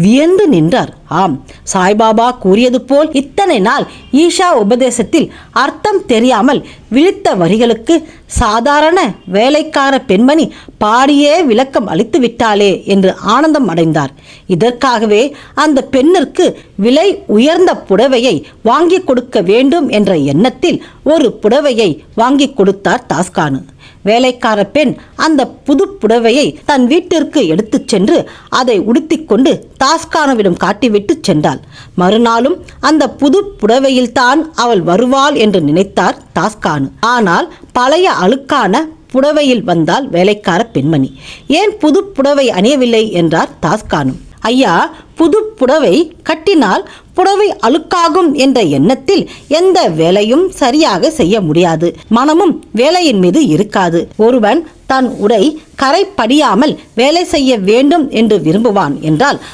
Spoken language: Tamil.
வியந்து நின்றார். ஆம், சாய்பாபா கூறியது போல் இத்தனை நாள் ஈஷா உபதேசத்தில் அர்த்தம் தெரியாமல் விழித்த வரிகளுக்கு சாதாரண வேலைக்கார பெண்மணி பாடியே விளக்கம் அளித்து விட்டாளே என்று ஆனந்தம் அடைந்தார். இதற்காகவே அந்த பெண்ணிற்கு விலை உயர்ந்த புடவையை வாங்கி கொடுக்க வேண்டும் என்ற எண்ணத்தில் ஒரு புடவையை வாங்கி கொடுத்தார் தாஸ்கானு. வேலைக்கார பெண் அந்த புது புடவையை தன் வீட்டிற்கு எடுத்துச் சென்று அதை உடுத்திக்கொண்டு தாஸ்கானுவிடம் காட்டிவிட்டு சென்றாள். மறுநாளும் அந்த புது புடவையில்தான் அவள் வருவாள் என்று நினைத்தார் தாஸ்கானு. ஆனால் பழைய அழுக்கான புடவையில் வந்தால் வேலைக்கார பெண்மணி. ஏன் புது புடவை அணியவில்லை என்றார் தாஸ்கானு. ஐயா, புது புடவை கட்டினால் புடவை அழுக்காகும் என்ற எண்ணத்தில் எந்த வேலையும் சரியாக செய்ய முடியாது. மனமும் வேலையின் மீது இருக்காது. ஒருவன் தன் உடை கரை படியாமல் வேலை செய்ய வேண்டும் என்று விரும்புவான் என்றால்